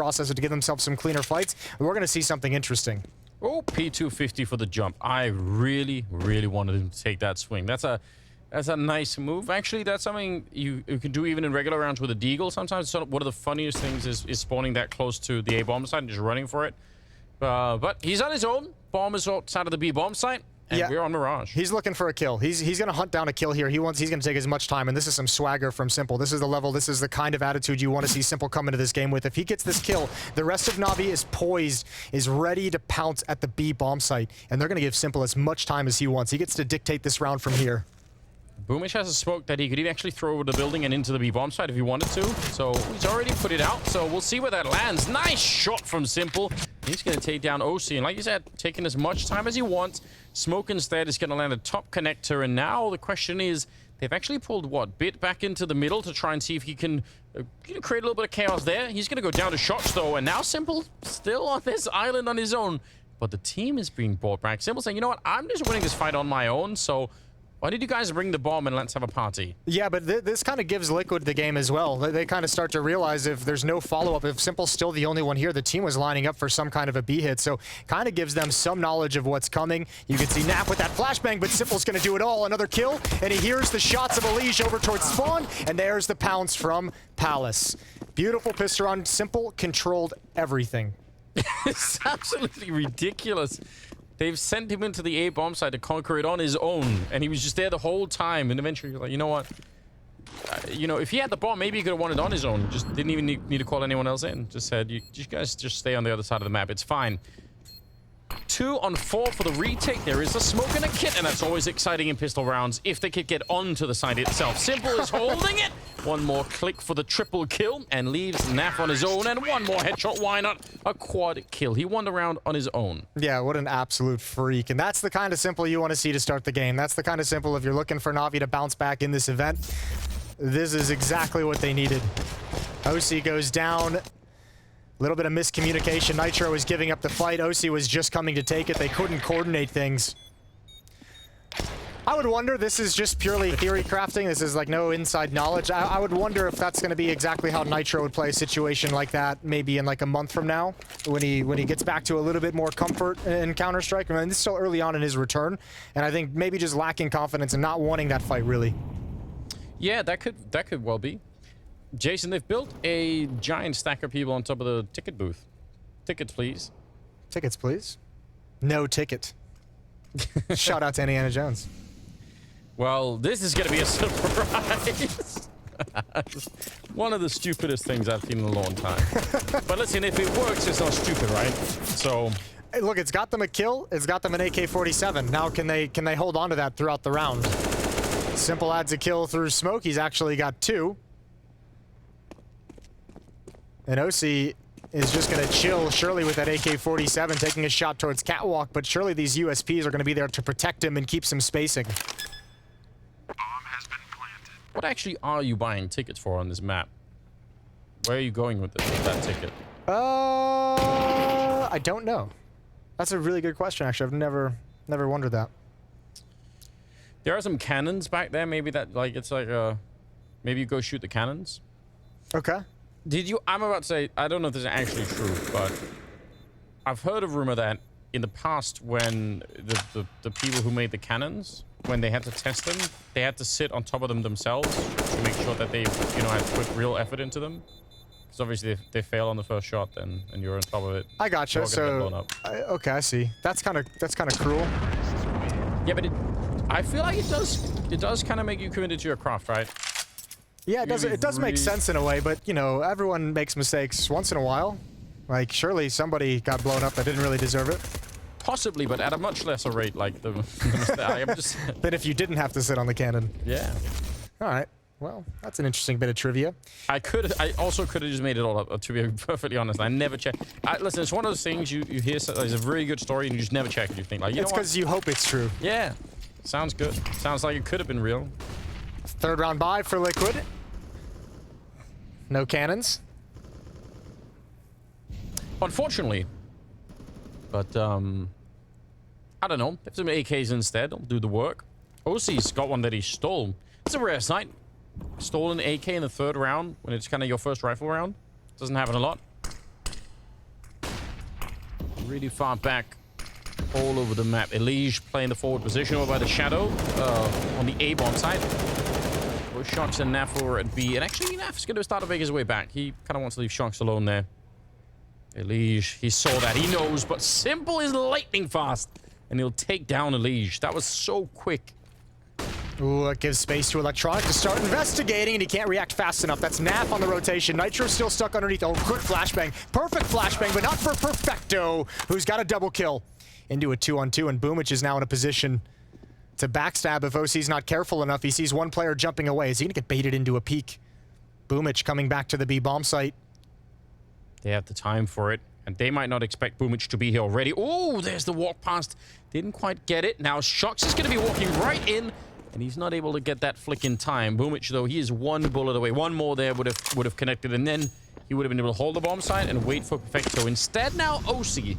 processor to give themselves some cleaner fights. We're going to see something interesting. Oh, P250 for the jump. I really, really wanted him to take that swing. That's a nice move. Actually, that's something you can do even in regular rounds with a deagle sometimes. So one of the funniest things is spawning that close to the A bomb site and just running for it. But he's on his own. Bomb is outside of the B bomb site. And we're on Mirage. He's looking for a kill. He's going to hunt down a kill here. He's going to take as much time, and this is some swagger from s1mple. This is the level, this is the kind of attitude you want to see s1mple come into this game with. If he gets this kill, the rest of NAVI is poised, is ready to pounce at the B bomb site, and they're going to give s1mple as much time as he wants. He gets to dictate this round from here. Boomish has a smoke that he could even actually throw over the building and into the B bomb site if he wanted to. So he's already put it out. So we'll see where that lands. Nice shot from s1mple. He's going to take down OC. And like you said, taking as much time as he wants. Smoke instead is going to land a top connector. And now the question is, they've actually pulled what? Bit back into the middle to try and see if he can create a little bit of chaos there. He's going to go down to shots though. And now s1mple still on this island on his own. But the team is being brought back. s1mple saying, you know what? I'm just winning this fight on my own. So why did you guys bring the bomb and let's have a party? Yeah, but this kind of gives Liquid the game as well. They kind of start to realize if there's no follow-up, if s1mple's still the only one here, the team was lining up for some kind of a B hit. So kind of gives them some knowledge of what's coming. You can see Nap with that flashbang, but s1mple's going to do it all. Another kill, and he hears the shots of elige over towards spawn, and there's the pounce from Palace. Beautiful pistol run. s1mple controlled everything. It's absolutely ridiculous. They've sent him into the A bomb site to conquer it on his own, and he was just there the whole time. And eventually, you're like, you know what? You know, if he had the bomb, maybe he could have won it on his own. Just didn't even need to call anyone else in. Just said, you guys just stay on the other side of the map. It's fine. 2 on 4 for the retake. There is a smoke and a kit, and that's always exciting in pistol rounds if they could get onto the site itself. s1mple is holding it. One more click for the triple kill and leaves Naf on his own, and one more headshot. Why not? A quad kill. He won the round on his own. Yeah, what an absolute freak. And that's the kind of s1mple you want to see to start the game. That's the kind of s1mple if you're looking for NAVI to bounce back in this event. This is exactly what they needed. OC goes down. A little bit of miscommunication. Nitro was giving up the fight. OC was just coming to take it. They couldn't coordinate things. I would wonder, this is just purely theory crafting. This is like no inside knowledge. I would wonder if that's going to be exactly how Nitro would play a situation like that maybe in like a month from now when he gets back to a little bit more comfort in Counter-Strike. I mean, this is still early on in his return, and I think maybe just lacking confidence and not wanting that fight really. Yeah, that could well be. Jason, they've built a giant stack of people on top of the ticket booth. Tickets, please. Tickets, please. No ticket. Shout out to Indiana Jones. Well, this is going to be a surprise. One of the stupidest things I've seen in a long time. But listen, if it works, it's not stupid, right? So, hey, look, it's got them a kill. It's got them an AK-47. Now, can they hold on to that throughout the round? s1mple adds a kill through smoke. He's actually got 2. And OC is just going to chill, surely, with that AK-47, taking a shot towards Catwalk, but surely these USPs are going to be there to protect him and keep some spacing. Bomb has been planted. What actually are you buying tickets for on this map? Where are you going with that ticket? I don't know. That's a really good question, actually. I've never wondered that. There are some cannons back there, maybe that, like, it's like maybe you go shoot the cannons. Okay. Did you? I'm about to say, I don't know if this is actually true, but I've heard a rumor that in the past, when the people who made the cannons, when they had to test them, they had to sit on top of them themselves to make sure that they, you know, had put real effort into them. Because obviously, if they fail on the first shot, then and you're on top of it. I gotcha. So, okay, I see. That's kind of cruel. Yeah, but I feel like it does kind of make you committed to your craft, right? Yeah, it does make sense in a way, but, you know, everyone makes mistakes once in a while. Like, surely somebody got blown up that didn't really deserve it. Possibly, but at a much lesser rate, like the I'm just... Than if you didn't have to sit on the cannon. Yeah. All right. Well, that's an interesting bit of trivia. I also could have just made it all up, to be perfectly honest. I never check. Listen, it's one of those things you hear, there's a very good story, and you just never check it. You think, like, you know what? It's because you hope it's true. Yeah. Sounds good. Sounds like it could have been real. Third round bye for Liquid. No cannons. Unfortunately. But, I don't know. If some AKs instead, they'll do the work. OC's got one that he stole. It's a rare sight. Stolen AK in the 3rd round when it's kind of your first rifle round. Doesn't happen a lot. really far back all over the map. Elige playing the forward position over by the shadow on the A bomb side. Both Shox and NAV over at B. And actually, NAV's going to start to make his way back. He kind of wants to leave Shox alone there. Elige, he saw that. He knows, but s1mple is lightning fast. And he'll take down Elige. That was so quick. Ooh, it gives space to Electronic to start investigating, and he can't react fast enough. That's NAV on the rotation. Nitro still stuck underneath. Oh, good flashbang. Perfect flashbang, but not for Perfecto, who's got a double kill. Into a 2-on-2, and boomich is now in a position to backstab if OC's not careful enough. He sees one player jumping away. Is he going to get baited into a peek? boomich coming back to the B bomb site. They have the time for it. And they might not expect boomich to be here already. Oh, there's the walk past. Didn't quite get it. Now Shox is going to be walking right in. And he's not able to get that flick in time. boomich, though, he is one bullet away. One more there would have connected. And then he would have been able to hold the bomb site and wait for Perfecto. Instead, now OC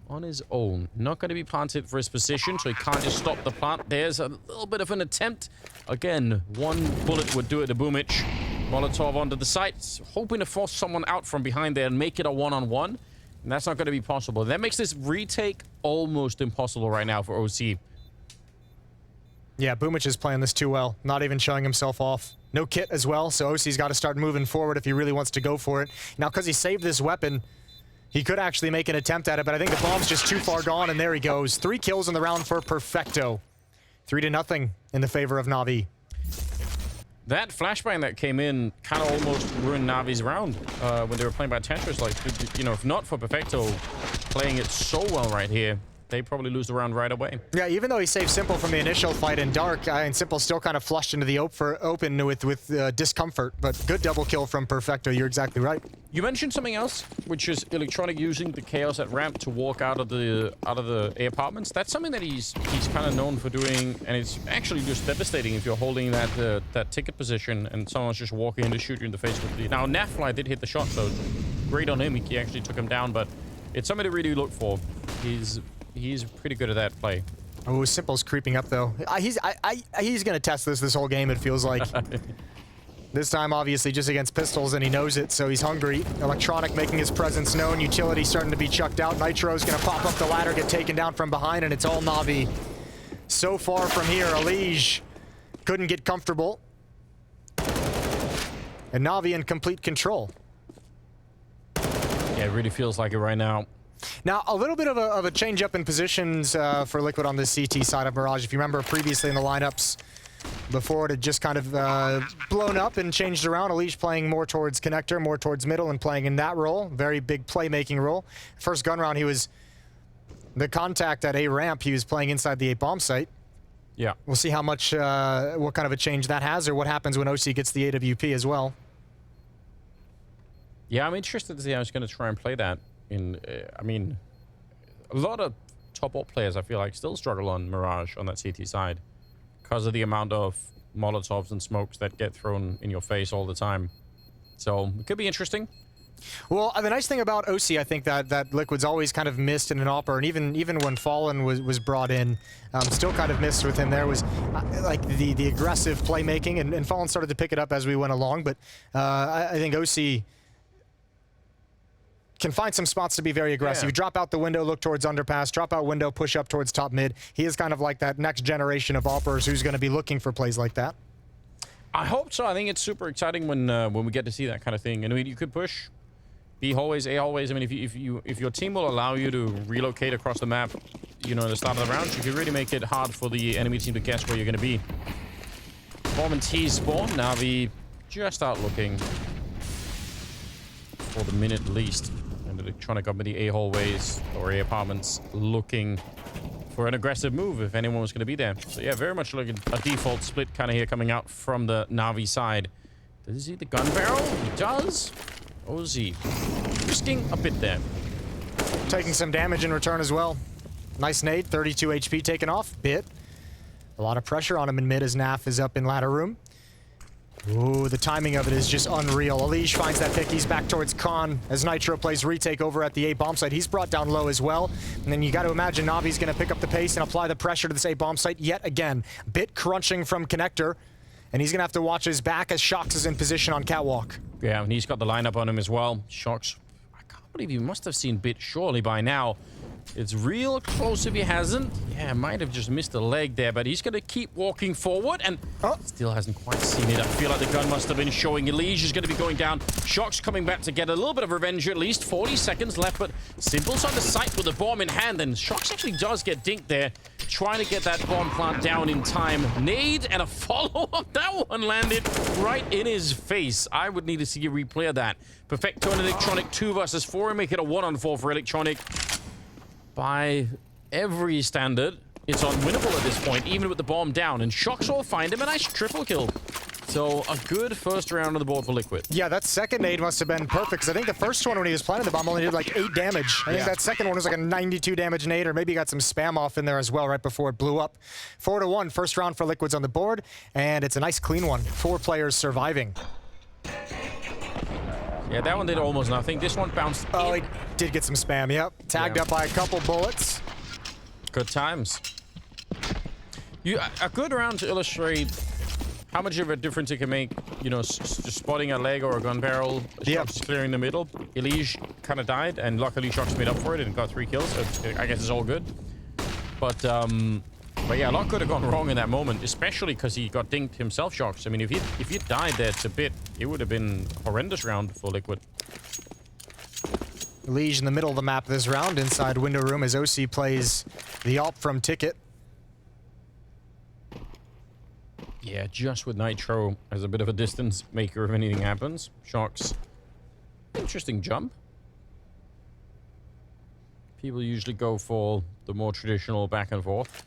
on his own. Not going to be planted for his position, so he can't just stop the plant. There's a little bit of an attempt. Again, one bullet would do it to boomich. Molotov onto the site, hoping to force someone out from behind there and make it a one-on-one. And that's not going to be possible. That makes this retake almost impossible right now for OC. Yeah, boomich is playing this too well. Not even showing himself off. No kit as well, so OC's got to start moving forward if he really wants to go for it. Now, because he saved this weapon, he could actually make an attempt at it, but I think the bomb's just too far gone, and there he goes. 3 kills in the round for Perfecto. 3-0 in the favor of NAVI. That flashbang that came in kind of almost ruined NAVI's round when they were playing by Tetris. Like, you know, if not for Perfecto playing it so well right here, they probably lose the round right away. Yeah, even though he saved s1mple from the initial fight in dark, and s1mple still kind of flushed into the open with discomfort, but good double kill from Perfecto. You're exactly right. You mentioned something else, which is Electronic using the chaos at ramp to walk out of the A apartments. That's something that he's kind of known for doing, and it's actually just devastating if you're holding that ticket position and someone's just walking in to shoot you in the face with the. Now NAVI did hit the shot, so great on him. He actually took him down, but it's something to really look for. He's pretty good at that play. Oh, s1mple's creeping up though. He's gonna test this whole game. It feels like. This time, obviously, just against pistols, and he knows it, so he's hungry. Electronic making his presence known. Utility starting to be chucked out. Nitro's gonna pop up the ladder, get taken down from behind, and it's all NAVI. So far from here, elige couldn't get comfortable. And NAVI in complete control. Yeah, it really feels like it right now. Now, a little bit of a change up in positions for Liquid on this CT side of Mirage. If you remember previously in the lineups, before it had just kind of blown up and changed around. elige playing more towards connector, more towards middle, and playing in that role. Very big playmaking role. First gun round, he was the contact at A ramp. He was playing inside the A bomb site. Yeah. We'll see how much, what kind of a change that has, or what happens when OC gets the AWP as well. Yeah, I'm interested to see how he's going to try and play that. I mean, a lot of top AWP players, I feel like, still struggle on Mirage on that CT side because of the amount of Molotovs and smokes that get thrown in your face all the time. So it could be interesting. Well, the nice thing about OC, I think that Liquid's always kind of missed in an AWPer, and even when Fallen was brought in, still kind of missed with him. There was like the aggressive playmaking, and Fallen started to pick it up as we went along. But I think OC can find some spots to be very aggressive. You drop out the window, look towards underpass, drop out window, push up towards top mid. He is kind of like that next generation of AWPers who's going to be looking for plays like that. I hope so. I think it's super exciting when we get to see that kind of thing. And I mean, you could push B hallways, A hallways. I mean, if your team will allow you to relocate across the map, you know, at the start of the round, you could really make it hard for the enemy team to guess where you're going to be. Bomb and T spawn. NAVI just out looking for the minute at least. Electronic up in the A hallways or A apartments looking for an aggressive move if anyone was going to be there. So yeah, very much like a default split kind of here coming out from the NAVI side. Does he see the gun barrel? He does. OZ risking a bit there. Taking some damage in return as well. Nice nade, 32 HP taken off. Bit. A lot of pressure on him in mid as NAF is up in ladder room. Ooh, the timing of it is just unreal. elige finds that pick. He's back towards Khan as Nitro plays retake over at the A bomb site. He's brought down low as well. And then you got to imagine Navi's going to pick up the pace and apply the pressure to this A bomb site yet again. Bit crunching from connector. And he's going to have to watch his back as Shox is in position on catwalk. Yeah, and he's got the lineup on him as well. Shox, I can't believe he must have seen Bit surely by now. It's real close if he hasn't. Yeah, might have just missed a leg there, but he's going to keep walking forward and still hasn't quite seen it. I feel like the gun must have been showing. Elige is going to be going down. Shock's coming back to get a little bit of revenge at least. 40 seconds left, but s1mple's on the site with the bomb in hand, and Shock's actually does get dinked there, trying to get that bomb plant down in time. Nade and a follow-up. That one landed right in his face. I would need to see a replay of that. Perfecto and Electronic 2 versus 4 and make it a 1-on-4 for Electronic. By every standard, it's unwinnable at this point, even with the bomb down. And Shock's will find him a nice triple kill. So a good first round on the board for Liquid. Yeah, that second nade must have been perfect, because I think the first one when he was planting the bomb only did like 8 damage. I think that second one was like a 92 damage nade, or maybe he got some spam off in there as well right before it blew up. 4-1, first round for Liquid's on the board, and it's a nice clean one. 4 players surviving. Yeah, that one did almost nothing. This one bounced in. Oh, he did get some spam, yep. Tagged up by a couple bullets. Good times. A good round to illustrate how much of a difference it can make, you know, just spotting a leg or a gun barrel. Shock's clearing the middle. Elige kind of died, and luckily Shock's made up for it and got 3 kills, so I guess it's all good. But yeah, a lot could have gone wrong in that moment, especially because he got dinked himself, Shocks. I mean, if he died there to Bit, it would have been a horrendous round for Liquid. Elige in the middle of the map this round, inside window room, as OC plays the op from Ticket. Yeah, just with Nitro as a bit of a distance maker if anything happens. Shocks. Interesting jump. People usually go for the more traditional back and forth.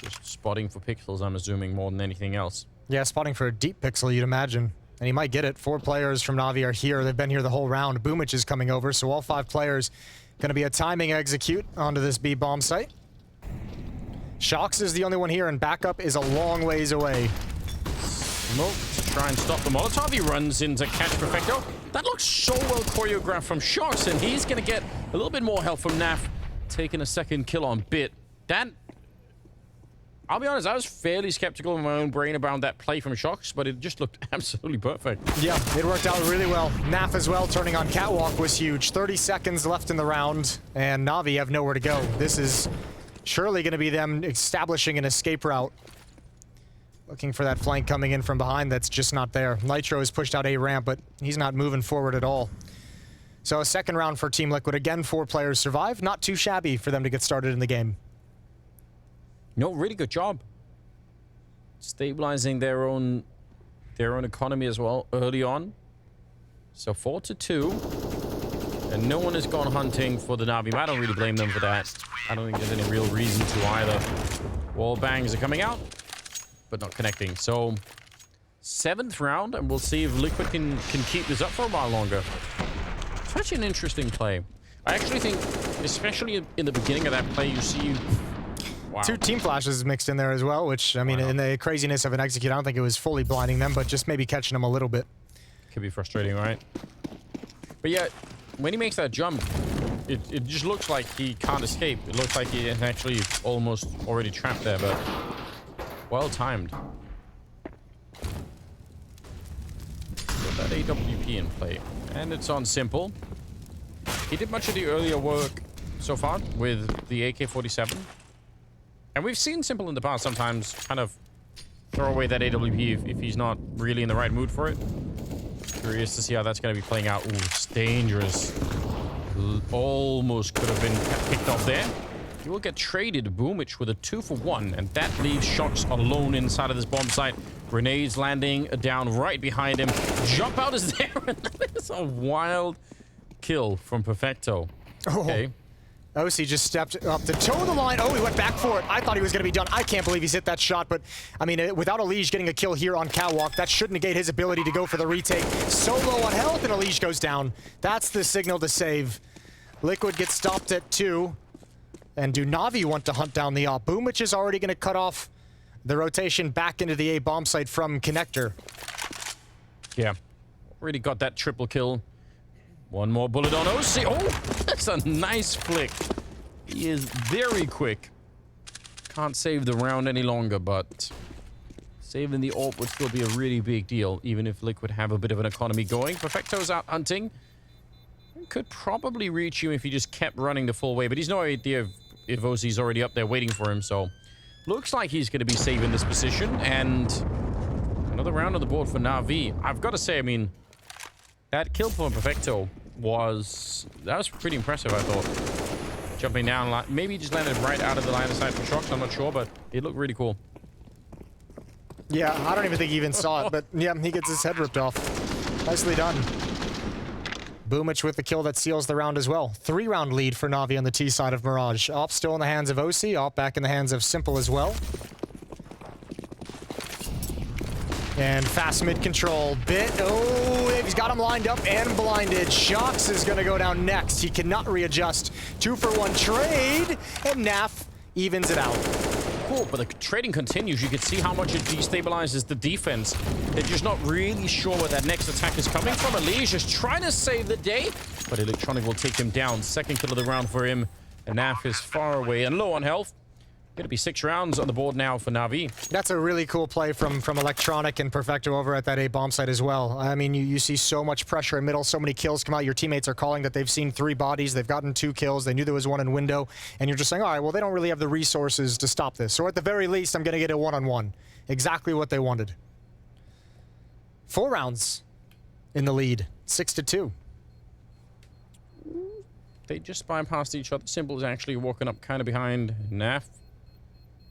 Just spotting for pixels, I'm assuming, more than anything else. Yeah, spotting for a deep pixel, you'd imagine. And he might get it. 4 players from NAVI are here. They've been here the whole round. boomich is coming over, so all 5 players going to be a timing execute onto this B bomb site. Shocks is the only one here, and backup is a long ways away. Smoke to try and stop the Molotov. He runs into catch Perfecto. That looks so well choreographed from Shocks, and he's going to get a little bit more help from NAV, taking a second kill on Bit. That... I'll be honest, I was fairly skeptical in my own brain about that play from Shocks, but it just looked absolutely perfect. Yeah, it worked out really well. NAF as well, turning on Catwalk was huge. 30 seconds left in the round, and NAVI have nowhere to go. This is surely going to be them establishing an escape route. Looking for that flank coming in from behind that's just not there. Nitro has pushed out a ramp, but he's not moving forward at all. So a second round for Team Liquid. Again, 4 players survive. Not too shabby for them to get started in the game. No, really good job. Stabilizing their own economy as well early on. So 4-2. And no one has gone hunting for the NAVI. I don't really blame them for that. I don't think there's any real reason to either. Wall bangs are coming out, but not connecting. So 7th round, and we'll see if Liquid can keep this up for a while longer. Such an interesting play. I actually think, especially in the beginning of that play, you see... Wow. 2 team flashes mixed in there as well, which, I mean, in the craziness of an execute, I don't think it was fully blinding them, but just maybe catching them a little bit. Could be frustrating, right? But yeah, when he makes that jump, it just looks like he can't escape. It looks like he is actually almost already trapped there, but well timed. Got that AWP in play. And it's on s1mple. He did much of the earlier work so far with the AK-47. And we've seen s1mple in the past sometimes kind of throw away that AWP if he's not really in the right mood for it. Curious to see how that's going to be playing out. Ooh, it's dangerous. Almost could have been picked off there. He will get traded boomich with a 2-for-1, and that leaves Shocks alone inside of this bomb site. Grenades landing down right behind him. Jump out is there, and that is a wild kill from Perfecto. Okay. OC just stepped up to toe the line. Oh, he went back for it. I thought he was going to be done. I can't believe he's hit that shot, but, I mean, without Elige getting a kill here on Catwalk, that should negate his ability to go for the retake. So low on health, and Elige goes down. That's the signal to save. Liquid gets stopped at 2. And do NAVI want to hunt down the op? boomich is already going to cut off the rotation back into the A bomb site from Connector. Yeah, already got that triple kill. One more bullet on OC. Oh, that's a nice flick. He is very quick. Can't save the round any longer, but saving the AWP would still be a really big deal, even if Liquid have a bit of an economy going. Perfecto's out hunting. could probably reach you if he just kept running the full way, but he's no idea if OC's already up there waiting for him, so looks like he's going to be safe in this position, and another round on the board for NAVI. I've got to say, I mean, that kill from Perfecto was pretty impressive, I thought. Jumping down, like, maybe he just landed right out of the line of sight for shots, I'm not sure, but it looked really cool. Yeah, I don't even think he even saw it, but yeah, he gets his head ripped off. Nicely done. Boomich with the kill that seals the round as well. 3-round lead for Navi on the T side of Mirage. Op still in the hands of OC, Op back in the hands of s1mple as well. And fast mid control. Bit. Oh, he's got him lined up and blinded. Shox is going to go down next. He cannot readjust. 2-for-1 trade. And NAF evens it out. Cool, but the trading continues. You can see how much it destabilizes the defense. They're just not really sure where that next attack is coming from. Elige is trying to save the day, but Electronic will take him down. Second kill of the round for him. And NAF is far away and low on health. Going to be 6 rounds on the board now for NAVI. That's a really cool play from Electronic and Perfecto over at that A bomb site as well. I mean, you see so much pressure in middle, so many kills come out. Your teammates are calling that they've seen 3 bodies. They've gotten 2 kills. They knew there was 1 in window. And you're just saying, all right, well, they don't really have the resources to stop this. So at the very least, I'm going to get a 1-on-1. Exactly what they wanted. 4 rounds in the lead. 6-2. They just bypassed each other. s1mple is actually walking up kind of behind NAF.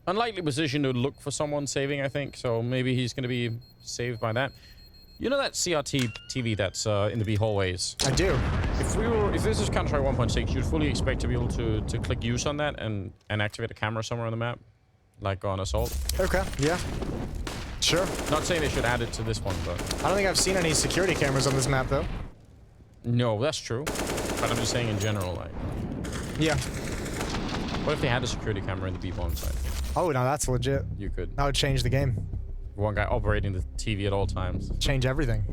Unlikely position to look for someone saving, I think. So maybe he's going to be saved by that. You know that CRT TV that's in the B hallways? I do. If this is Counter-Strike 1.6, you'd fully expect to be able to click use on that and activate a camera somewhere on the map, like on Assault. Okay, yeah. Sure. Not saying they should add it to this one, but... I don't think I've seen any security cameras on this map, though. No, that's true. But I'm just saying in general, like... Yeah. What if they had a security camera in the B bomb site? Oh, no, that's legit. You could. That would change the game. One guy operating the TV at all times. Change everything.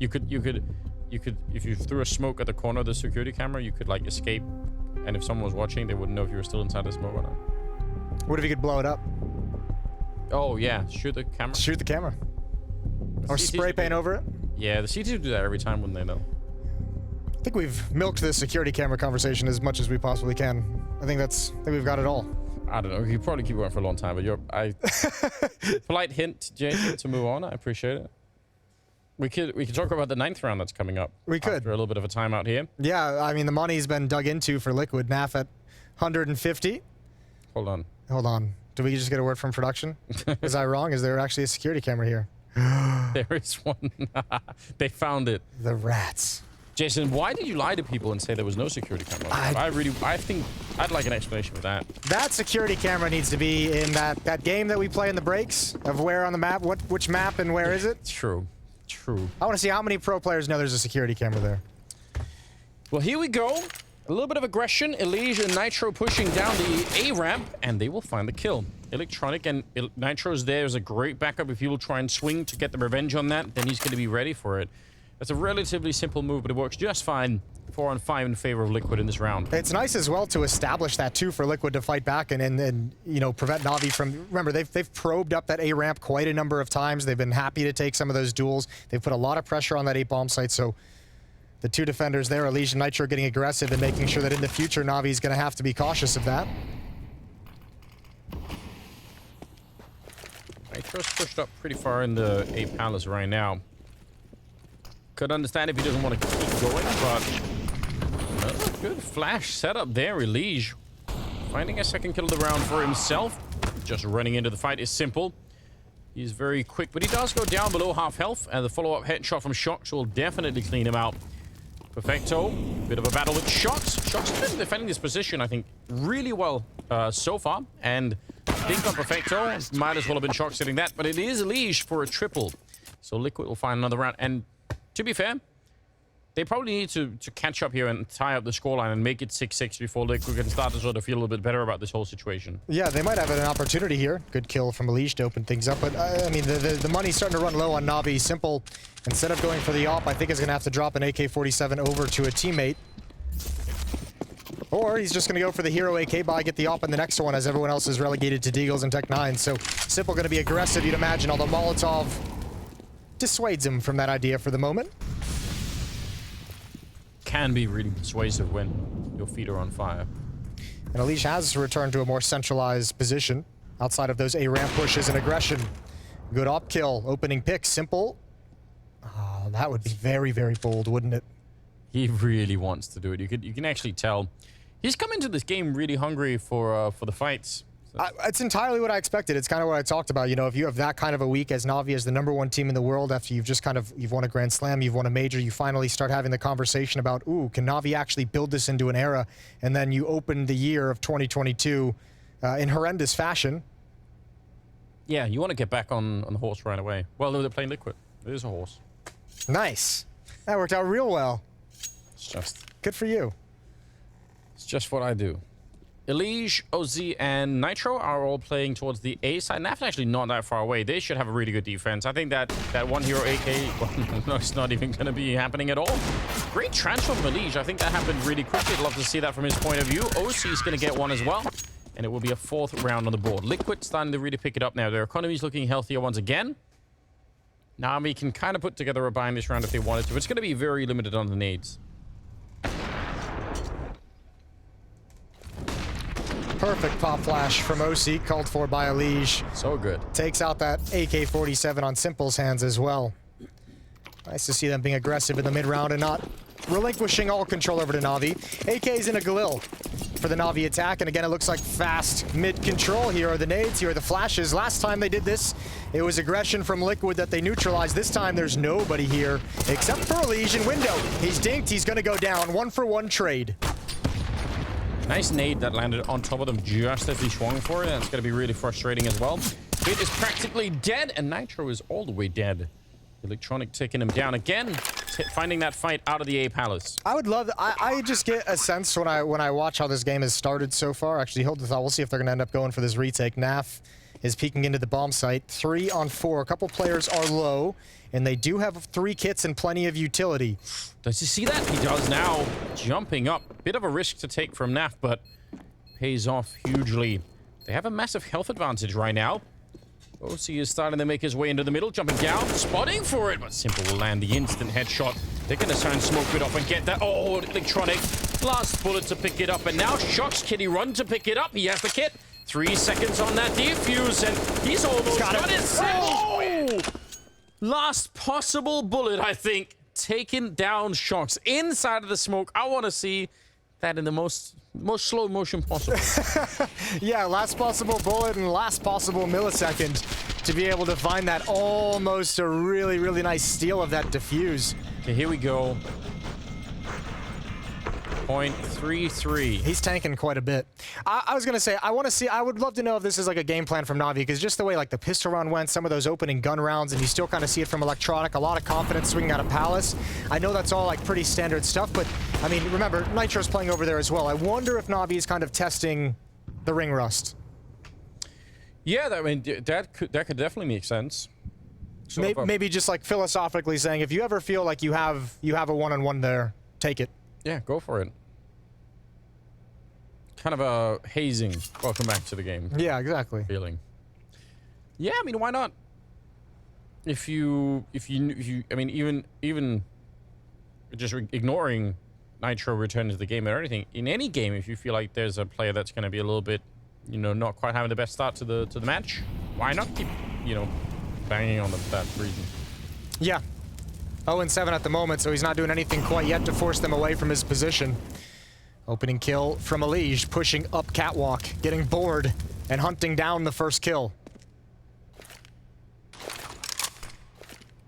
You could, if you threw a smoke at the corner of the security camera, you could, like, escape. And if someone was watching, they wouldn't know if you were still inside the smoke or not. What if you could blow it up? Oh, yeah. Shoot the camera. Shoot the camera. Or spray paint over it? Yeah, the CTs do that every time, wouldn't they, though? I think we've milked the security camera conversation as much as we possibly can. I think we've got it all. I don't know. You probably keep going for a long time, but polite hint, Jason, to move on. I appreciate it. We could talk about the 9th round that's coming up. We could. After a little bit of a timeout here. Yeah, I mean, the money's been dug into for Liquid. NAF at 150. Hold on. Hold on. Did we just get a word from production? Is I wrong? Is there actually a security camera here? There is one. They found it. The rats. Jason, why did you lie to people and say there was no security camera? I think I'd like an explanation for that. That security camera needs to be in that game that we play in the breaks of where on the map, which map and where is it? True. True. I want to see how many pro players know there's a security camera there. Well, here we go. A little bit of aggression. Elige and Nitro pushing down the A ramp, and they will find the kill. Electronic and Nitro's there is a great backup. If he will try and swing to get the revenge on that, then he's going to be ready for it. It's a relatively simple move, but it works just fine. 4-on-5 in favor of Liquid in this round. It's nice as well to establish that too for Liquid to fight back and you know, prevent Navi from. Remember, they've probed up that A ramp quite a number of times. They've been happy to take some of those duels. They've put a lot of pressure on that A bomb site. So the 2 defenders there, Elige and Nitro, getting aggressive and making sure that in the future Navi's going to have to be cautious of that. Nitro's pushed up pretty far in the A palace right now. Could understand if he doesn't want to keep going, but another good flash setup there. Elige finding a second kill of the round for himself. Just running into the fight is s1mple. He's very quick, but he does go down below half health, and the follow-up headshot from Shox will definitely clean him out. Perfecto, bit of a battle with Shox. Shox has been defending this position, I think, really well so far, and think on Perfecto, might as well have been Shox getting that, but it is Elige for a triple. So Liquid will find another round, and to be fair, they probably need to catch up here and tie up the scoreline and make it 6-6 before Liquid can start to sort of feel a little bit better about this whole situation. Yeah, they might have an opportunity here. Good kill from Elige to open things up, but I mean, the money's starting to run low on NAVI. s1mple, instead of going for the op, I think is going to have to drop an AK-47 over to a teammate. Or he's just going to go for the hero AK buy, get the op in the next one as everyone else is relegated to Deagles and Tech 9. So s1mple going to be aggressive, you'd imagine, although Molotov dissuades him from that idea for the moment. can be really persuasive when your feet are on fire. And elige has returned to a more centralized position outside of those A ramp pushes and aggression. Good op kill, opening pick, s1mple. Oh, that would be very, very bold, wouldn't it? He really wants to do it. You can actually tell. He's come into this game really hungry for the fights. So. It's entirely what I expected. It's kind of what I talked about. You know, if you have that kind of a week as NAVI as the #1 team in the world, after you've just you've won a Grand Slam, you've won a major, you finally start having the conversation about, ooh, can NAVI actually build this into an era? And then you open the year of 2022 in horrendous fashion. Yeah, you want to get back on the horse right away. Well, they're playing liquid. It is a horse. Nice. That worked out real well. It's just... Good for you. It's just what I do. Elige, OZ, and Nitro are all playing towards the A side. NAV's actually not that far away. They should have a really good defense. I think that one hero AK, well, no, it's not even going to be happening at all. Great transfer from Elige. I think that happened really quickly. I'd love to see that from his point of view. OC is going to get one as well. And it will be a 4th round on the board. Liquid starting to really pick it up now. Their economy is looking healthier once again. NAVI can kind of put together a buy in this round if they wanted to. It's going to be very limited on the nades. Perfect pop flash from OC, called for by elige. So good. Takes out that AK-47 on s1mple's hands as well. Nice to see them being aggressive in the mid-round and not relinquishing all control over to NAVI. AK's in a Galil for the NAVI attack, and again, it looks like fast mid-control. Here are the nades, here are the flashes. Last time they did this, it was aggression from Liquid that they neutralized. This time, there's nobody here except for elige in window. He's dinked, he's gonna go down. 1-for-1 trade. Nice nade that landed on top of them just as he swung for it. That's going to be really frustrating as well. It is practically dead, and Nitro is all the way dead. Electronic taking him down again, finding that fight out of the A Palace. I would love... I just get a sense when I watch how this game has started so far. Actually, hold the thought. We'll see if they're going to end up going for this retake. NAF is peeking into the bomb site. 3 on 4. A couple players are low, and they do have 3 kits and plenty of utility. Does he see that? He does now. Jumping up. Bit of a risk to take from NAF, but pays off hugely. They have a massive health advantage right now. OC is starting to make his way into the middle, jumping down, spotting for it, but s1mple will land the instant headshot. They're going to try and smoke it off and get that. Oh, electronic. Last bullet to pick it up, and now Shock's kitty run to pick it up. He has the kit. 3 seconds on that defuse, and he's almost got it. Oh! Last possible bullet, I think. Taking down Shocks inside of the smoke. I want to see that in the most slow motion possible. Yeah, last possible bullet and last possible millisecond to be able to find that almost a really, really nice steal of that defuse. Okay, here we go. 0.33. He's tanking quite a bit. I was gonna say, I would love to know if this is like a game plan from NAVI, because just the way like the pistol round went, some of those opening gun rounds, and you still kind of see it from Electronic, a lot of confidence swinging out of Palace. I know that's all like pretty standard stuff, but I mean, remember, Nitro's playing over there as well. I wonder if NAVI is kind of testing the ring rust. Yeah, I mean, that could definitely make sense. Maybe just like philosophically saying, if you ever feel like you have a one-on-one there, take it. Yeah, go for it. Kind of a hazing. Welcome back to the game. Yeah, exactly. Feeling. Yeah, I mean, why not? If you, I mean, even just ignoring Nitro return to the game or anything, in any game, if you feel like there's a player that's going to be a little bit, you know, not quite having the best start to the match, why not keep, you know, banging on that reason? Yeah. 0-7 at the moment, so he's not doing anything quite yet to force them away from his position. Opening kill from elige, pushing up catwalk, getting bored, and hunting down the first kill.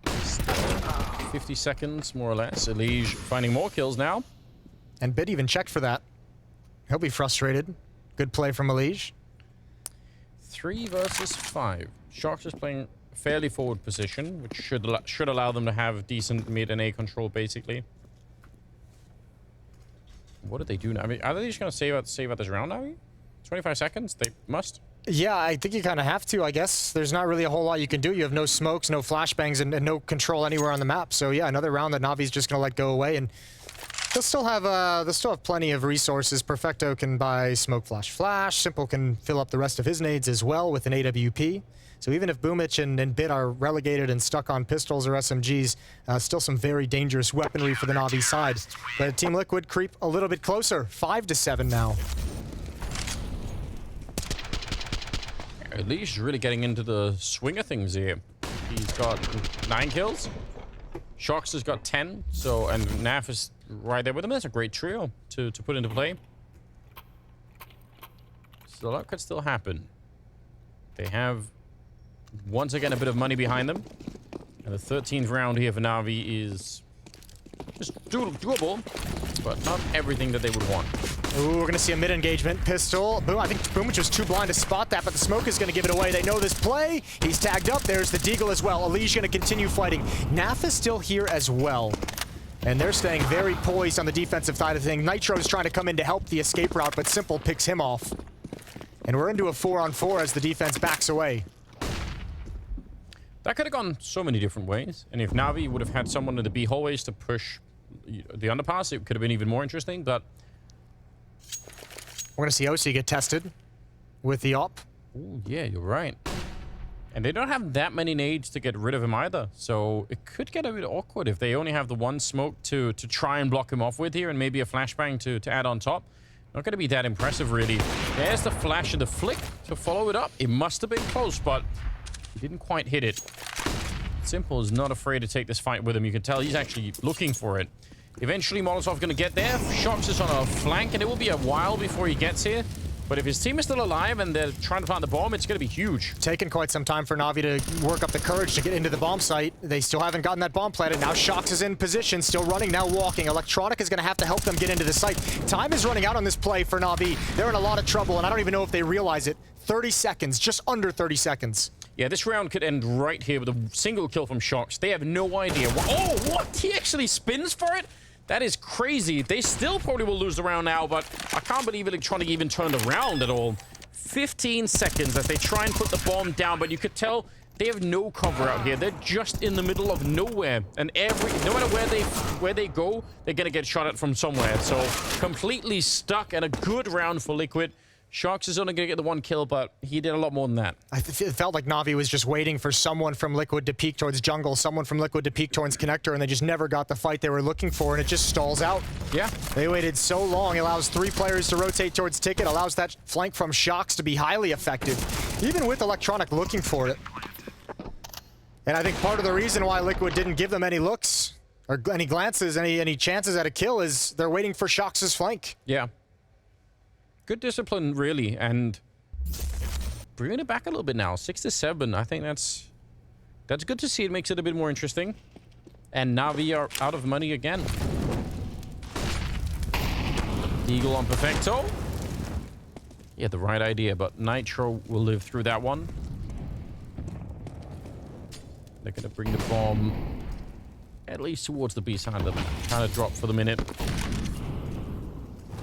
50 seconds, more or less. Elige finding more kills now. And Bit even checked for that. He'll be frustrated. Good play from elige. 3 versus 5. Sharks is playing fairly forward position, which should allow them to have decent mid and A control, basically. What did they do now? I mean, are they just going to save out this round now? 25 seconds? They must. Yeah, I think you kind of have to, I guess. There's not really a whole lot you can do. You have no smokes, no flashbangs, and no control anywhere on the map. So yeah, another round that Navi's just going to let go away, and they'll still have plenty of resources. Perfecto can buy smoke flash. s1mple can fill up the rest of his nades as well with an AWP. So even if Boomich and Bit are relegated and stuck on pistols or SMGs, still some very dangerous weaponry for the Navi side. But Team Liquid creep a little bit closer, 5-7 now. Elige is really getting into the swing of things here. He's got 9 kills. Shox has got 10. So, and Naf is right there with him. That's a great trio to put into play. So that could still happen. They have, once again, a bit of money behind them. And the 13th round here for Navi is just doable, but not everything that they would want. Ooh, we're gonna see a mid-engagement pistol. Boom, I think Boomich was too blind to spot that, but the smoke is gonna give it away. They know this play. He's tagged up. There's the deagle as well. Elige gonna continue fighting. Naf is still here as well. And they're staying very poised on the defensive side of things. Nitro's trying to come in to help the escape route, but s1mple picks him off. And we're into a 4-on-4 as the defense backs away. That could have gone so many different ways. And if Navi would have had someone in the B hallways to push the underpass, it could have been even more interesting, but... We're gonna see OC get tested with the op. Ooh, yeah, you're right. And they don't have that many nades to get rid of him either, so it could get a bit awkward if they only have the one smoke to try and block him off with here, and maybe a flashbang to add on top. Not going to be that impressive, really. There's the flash and the flick to follow it up. It must have been close, but he didn't quite hit it. s1mple is not afraid to take this fight with him. You can tell he's actually looking for it. Eventually, Molotov going to get there. Shox is on a flank, and it will be a while before he gets here. But if his team is still alive and they're trying to plant the bomb, it's going to be huge. Taken quite some time for Navi to work up the courage to get into the bomb site. They still haven't gotten that bomb planted. Now Shox is in position, still running, now walking. Electronic is going to have to help them get into the site. Time is running out on this play for Navi. They're in a lot of trouble, and I don't even know if they realize it. 30 seconds, just under 30 seconds. Yeah, this round could end right here with a single kill from Shox. They have no idea. Oh, what? He actually spins for it? That is crazy. They still probably will lose the round now, but I can't believe Electronic even turned around at all. 15 seconds as they try and put the bomb down, but you could tell they have no cover out here. They're just in the middle of nowhere, and no matter where they go, they're gonna get shot at from somewhere. So completely stuck, and a good round for Liquid. Shox is only going to get the one kill, but he did a lot more than that. It felt like Navi was just waiting for someone from Liquid to peek towards jungle, someone from Liquid to peek towards connector, and they just never got the fight they were looking for, and it just stalls out. Yeah. They waited so long. It allows 3 players to rotate towards Ticket, allows that flank from Shox to be highly effective, even with Electronic looking for it. And I think part of the reason why Liquid didn't give them any looks, or any glances, any chances at a kill is they're waiting for Shox's flank. Yeah. Good discipline, really, and bringing it back a little bit now. 6-7. I think that's good to see. It makes it a bit more interesting. And Navi are out of money again. Eagle on Perfecto. He had the right idea, but Nitro will live through that one. They're going to bring the bomb at least towards the B side of them. Kind of drop for the minute.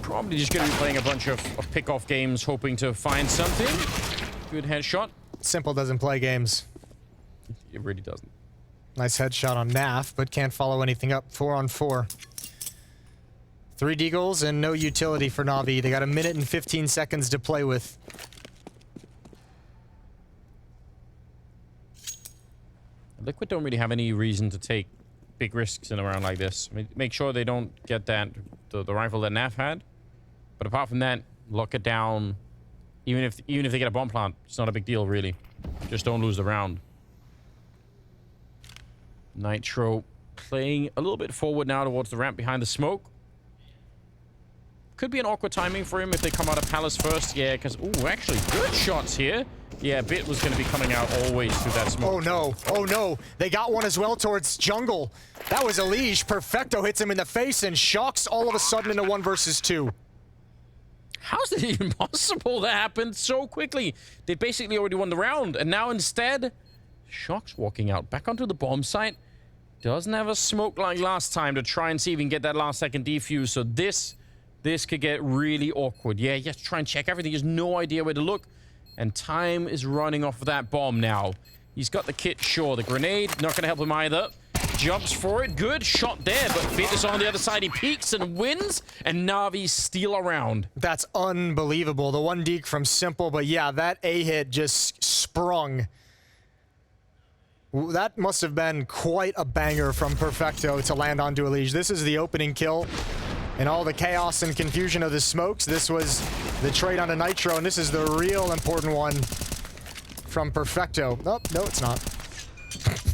Probably just going to be playing a bunch of pick-off games, hoping to find something. Good headshot. s1mple doesn't play games. It really doesn't. Nice headshot on NAF, but can't follow anything up. 4-on-4. 3 deagles and no utility for Navi. They got 1 minute and 15 seconds to play with. Liquid don't really have any reason to take big risks in a round like this. Make sure they don't get the rifle that NAF had. But apart from that, lock it down. Even if they get a bomb plant, it's not a big deal, really. Just don't lose the round. Nitro playing a little bit forward now towards the ramp behind the smoke. Could be an awkward timing for him if they come out of Palace first. Yeah, because... Ooh, actually, good shots here. Yeah, Bit was going to be coming out always through that smoke. Oh, no. Oh, no. They got one as well towards jungle. That was Elige. Perfecto hits him in the face, and Shox all of a sudden into 1 versus 2. How's it even possible that happened so quickly? They basically already won the round, and now instead, Shox walking out back onto the bomb site. Doesn't have a smoke like last time to try and see if he can get that last second defuse, so this could get really awkward. Yeah, he has to try and check everything. He has no idea where to look. And time is running off of that bomb now. He's got the kit, sure. The grenade, not going to help him either. Jumps for it. Good shot there, but Bit is on the other side. He peeks and wins, and Navi steal around. That's unbelievable. The 1 deke from s1mple, but yeah, that A hit just sprung That must have been quite a banger from Perfecto to land onto elige. This is the opening kill. In all the chaos and confusion of the smokes, this was the trade onto Nitro, and this is the real important one from Perfecto. Oh, no, it's not.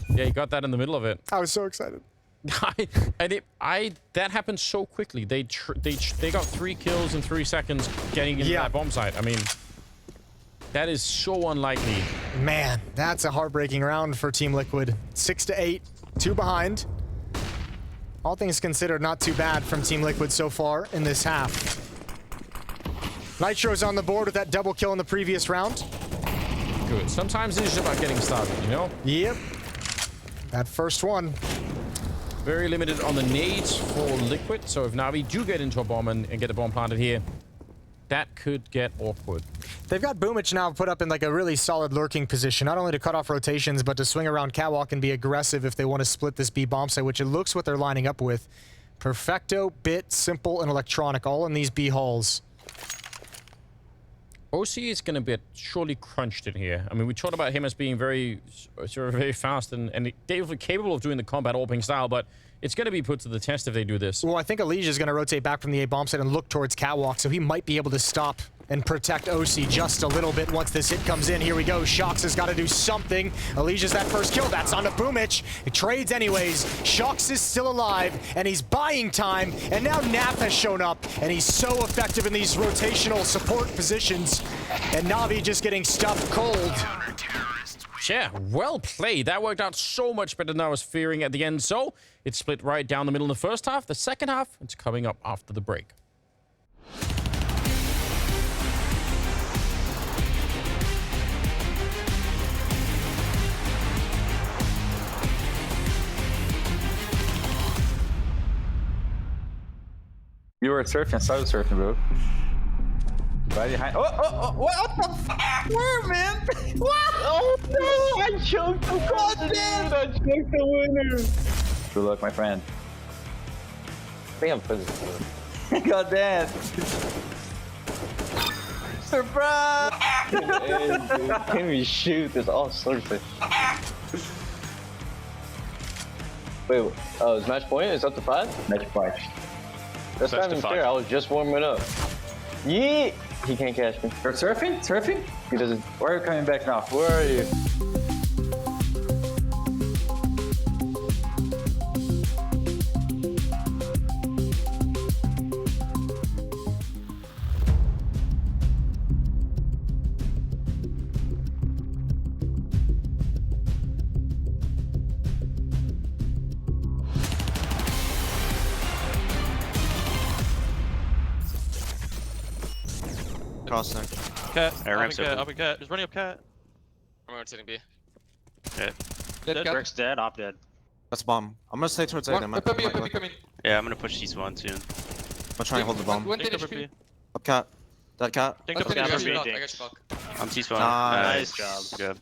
Yeah, he got that in the middle of it. I was so excited. That happened so quickly. They got 3 kills in 3 seconds getting into that bomb site. I mean, that is so unlikely. Man, that's a heartbreaking round for Team Liquid. 6-8, 2 behind. All things considered, not too bad from Team Liquid so far in this half. Nitro's on the board with that double kill in the previous round. Good. Sometimes it's just about getting started, you know? Yep. That first one. Very limited on the nades for Liquid, so if Navi do get into a bomb and get the bomb planted here, that could get awkward. They've got boomich now put up in like a really solid lurking position, not only to cut off rotations, but to swing around catwalk and be aggressive if they want to split this B bomb site, which it looks what they're lining up with. Perfecto, Bit, s1mple, and Electronic, all in these B halls. OC is going to be surely crunched in here. I mean, we talked about him as being very fast and capable of doing the combat AWPing style, but it's going to be put to the test if they do this. Well, I think elige is going to rotate back from the A bomb site and look towards catwalk, so he might be able to stop and protect OC just a little bit once this hit comes in. Here we go. Shox has got to do something. Elige's that first kill. That's on to boomich. It trades anyways. Shox is still alive, and he's buying time. And now NAV has shown up, and he's so effective in these rotational support positions. And Navi just getting stuffed cold. Yeah, well played. That worked out so much better than I was fearing at the end. So it's split right down the middle in the first half. The second half, it's coming up after the break. You were surfing, I started surfing, bro. Right behind. Oh, what the fuck? Where, man? What? Oh, no, I choked the goddamn! I choked the winner. Good luck, my friend. I think I'm physical. Goddamn. Surprise! Can we shoot? There's all sorts of. Wait, is match point? Is up to 5? Match point. That's not even fair. I was just warming up. Yeet! He can't catch me. You're surfing? Surfing? He doesn't. Where are you coming back now? Where are you? Cross there. Cat. Up and cat. Just running up cat. I'm rotating B. Okay. Dead. Brick's dead, op dead. That's bomb. I'm gonna stay towards A. Come in. Yeah, I'm gonna push C1 soon. I'm trying to hold the bomb. One Take dead up HP. Up cat. Dead cat. Take Let's up finish. I got cat. you, I got you, fuck. I'm C1. Nice job. Good.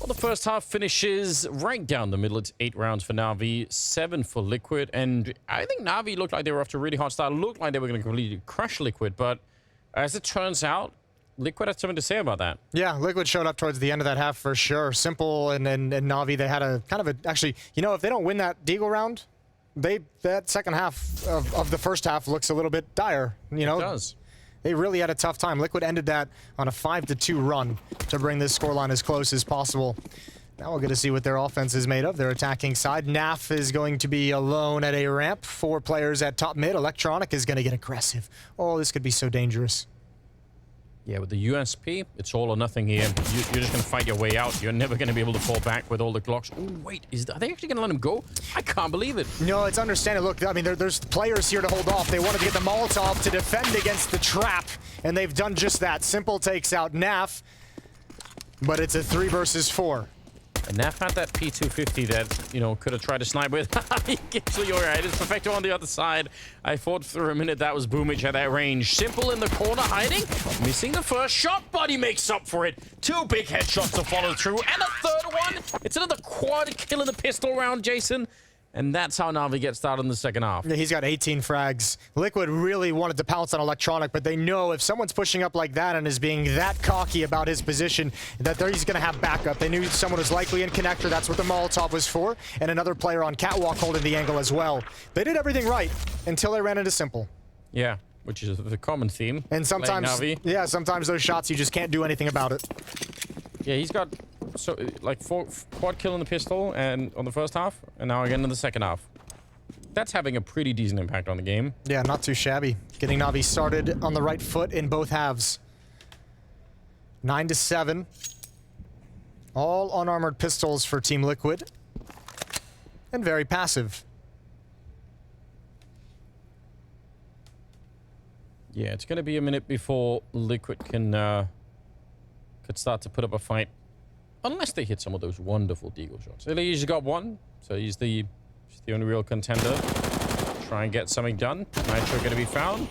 Well, the first half finishes right down the middle. It's 8 rounds for Navi, 7 for Liquid. And I think Navi looked like they were off to a really hot start. Looked like they were going to completely crush Liquid. But as it turns out, Liquid had something to say about that. Yeah, Liquid showed up towards the end of that half for sure. s1mple and Navi, they had a kind of a... Actually, you know, if they don't win that Deagle round, that second half of the first half looks a little bit dire. You know? It does. They really had a tough time. Liquid ended that on a 5-2 run to bring this scoreline as close as possible. Now we're going to see what their offense is made of. Their attacking side. NAF is going to be alone at A ramp. 4 players at top mid. Electronic is going to get aggressive. Oh, this could be so dangerous. Yeah, with the USP, it's all or nothing here. You're just going to fight your way out. You're never going to be able to fall back with all the Glocks. Oh, wait, are they actually going to let him go? I can't believe it. No, it's understandable. Look, I mean, there's players here to hold off. They wanted to get the Molotov to defend against the trap, and they've done just that. s1mple takes out NAF, but it's a 3 versus 4. And NAF had that P250 that, you know, could have tried to snipe with. Actually, all right. It's Perfecto on the other side. I thought for a minute that was boomich at that range. s1mple in the corner hiding. Missing the first shot, but he makes up for it. 2 big headshots to follow through. And a third one. It's another quad kill in the pistol round, Jason. And that's how NAVI gets started in the second half. Yeah, he's got 18 frags. Liquid really wanted to pounce on Electronic, but they know if someone's pushing up like that and is being that cocky about his position, that he's going to have backup. They knew someone was likely in connector. That's what the Molotov was for. And another player on catwalk holding the angle as well. They did everything right until they ran into s1mple. Yeah, which is the common theme. And sometimes, NAVI. yeah, sometimes those shots, you just can't do anything about it. Yeah, he's got so like 4 quad kill in the pistol and on the first half, and now again in the second half. That's having a pretty decent impact on the game. Yeah, not too shabby. Getting NAVI started on the right foot in both halves. 9-7. All unarmored pistols for Team Liquid. And very passive. Yeah, it's going to be a minute before Liquid can could start to put up a fight. Unless they hit some of those wonderful deagle shots. Elige got one, so he's the only real contender. Try and get something done. Nitro going to be found.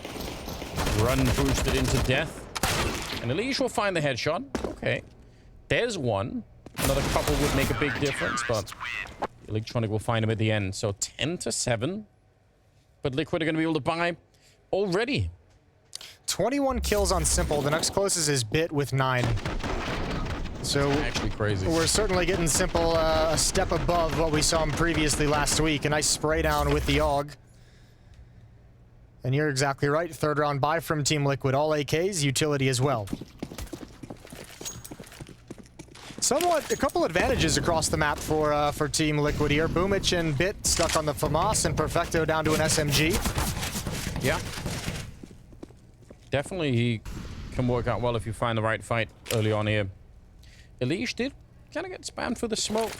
Run boosted into death. And Elige will find the headshot. Okay. There's one. Another couple would make a big difference, but Electronic will find him at the end. So 10-7. But Liquid are going to be able to buy already. 21 kills on s1mple. The next closest is Bit with 9. So Actually crazy. we're certainly getting s1mple a step above what we saw him previously last week. A nice spray down with the AUG. And you're exactly right. Third round buy from Team Liquid. All AKs, utility as well. Somewhat, a couple advantages across the map for Team Liquid here. Boomich and Bit stuck on the FAMAS and Perfecto down to an SMG. Yeah. Definitely he can work out well if you find the right fight early on here. Elige did kind of get spammed for the smoke.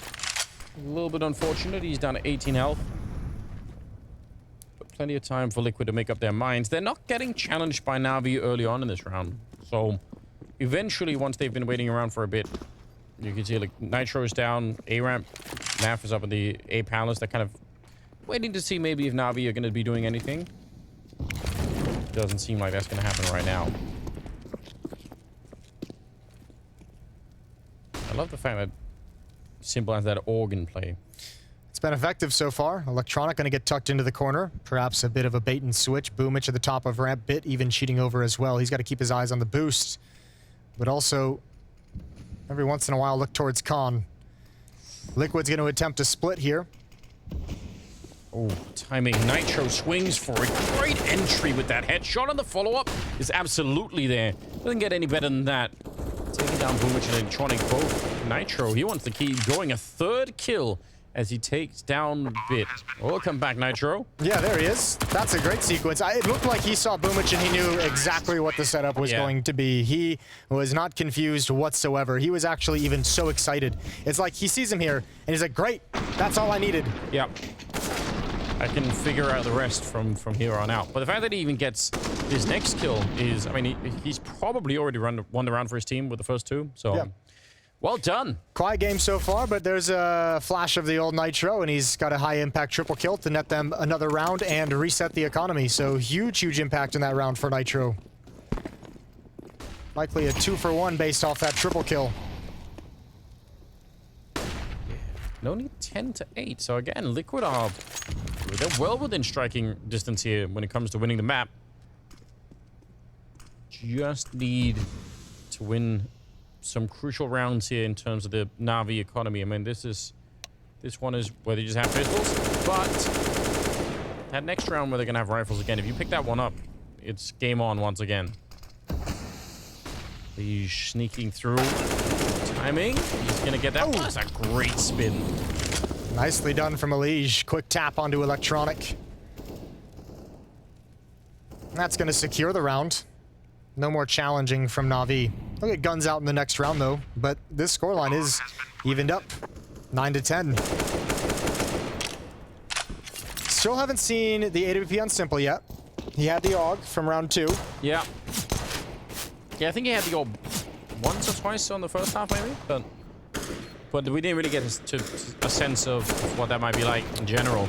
A little bit unfortunate. He's down to 18 health. But plenty of time for Liquid to make up their minds. They're not getting challenged by NAVI early on in this round. So eventually, once they've been waiting around for a bit, you can see like Nitro is down, A ramp, NAF is up in the A palace. They're kind of waiting to see maybe if NAVI are going to be doing anything. Doesn't seem like that's going to happen right now. I love the fact that s1mple has that organ play. It's been effective so far. Electronic going to get tucked into the corner. Perhaps a bit of a bait and switch. Boomich at the top of ramp. Bit even cheating over as well. He's got to keep his eyes on the boost. But also, every once in a while, look towards Khan. Liquid's going to attempt a split here. Oh, timing. Nitro swings for a great entry with that headshot, and the follow-up is absolutely there. Doesn't get any better than that. Taking down Boomich and Electronic both. Nitro, he wants to keep going. A third kill as he takes down Bit. Welcome back, Nitro. Yeah, there he is. That's a great sequence. It looked like he saw Boomich and he knew exactly what the setup was going to be. He was not confused whatsoever. He was actually even so excited. It's like he sees him here and he's like, great, that's all I needed. Yeah. I can figure out the rest from here on out. But the fact that he even gets his next kill is, I mean, he's probably already won the round for his team with the first two. So, yeah. Well done. Quiet game so far, but there's a flash of the old Nitro, and he's got a high-impact triple kill to net them another round and reset the economy. So huge, huge impact in that round for Nitro. Likely a 2-for-1 based off that triple kill. And only 10-8. So again, Liquid are they're well within striking distance here when it comes to winning the map. Just need to win some crucial rounds here in terms of the NAVI economy. I mean, this one is where they just have pistols, but that next round where they're gonna have rifles again, if you pick that one up, it's game on once again. He's sneaking through. Timing. He's gonna get that. Oh, that's a great spin. Nicely done from Elige. Quick tap onto Electronic. That's gonna secure the round. No more challenging from NAVI. They'll get guns out in the next round, though. But this scoreline is evened up. 9-10. Still haven't seen the AWP on s1mple yet. He had the AUG from round 2. Yeah. Yeah, I think he had the AUG once or twice on the first half, maybe. But we didn't really get a sense of what that might be like in general.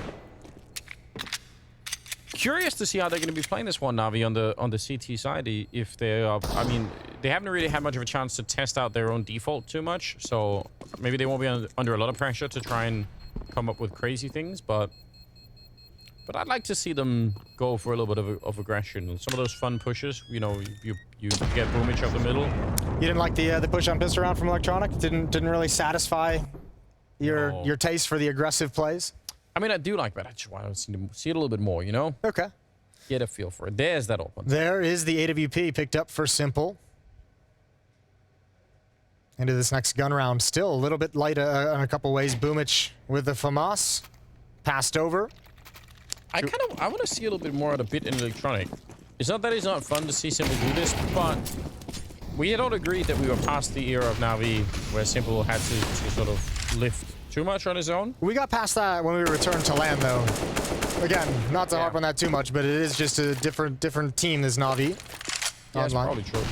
Curious to see how they're going to be playing this one, NAVI, on the CT side. If they are, I mean, they haven't really had much of a chance to test out their own default too much, so maybe they won't be under a lot of pressure to try and come up with crazy things. But But I'd like to see them go for a little bit of aggression. Some of those fun pushes, you know, you get boomage up the middle. You didn't like the push on piss around from Electronic? Didn't really satisfy your taste for the aggressive plays? I mean, I do like that. I just want to see it a little bit more, you know? Okay. Get a feel for it. There's that open. There is the AWP picked up for s1mple. Into this next gun round. Still a little bit light in a couple ways. Boomich with the FAMAS. Passed over. I want to see a little bit more of the bit in Electronic. It's not that it's not fun to see s1mple do this, but we had all agreed that we were past the era of NAVI where s1mple had to sort of lift too much on his own. We got past that when we returned to LAN, though. Again, not to harp on that too much, but it is just a different team this NAVI. Yeah, that's probably true.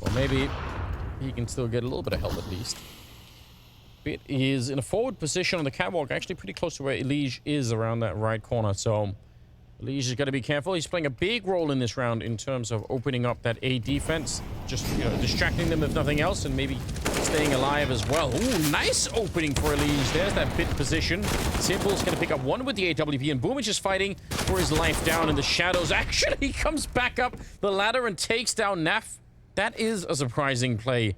Well, maybe he can still get a little bit of help at least. Bit is in a forward position on the catwalk, actually pretty close to where elige is around that right corner. So elige is going to be careful. He's playing a big role in this round in terms of opening up that A defense, just, you know, distracting them if nothing else, and maybe staying alive as well. Ooh, nice opening for elige. There's that pit position. s1mple's going to pick up one with the AWP, and boomich is fighting for his life down in the shadows. Actually, he comes back up the ladder and takes down NAF. That is a surprising play,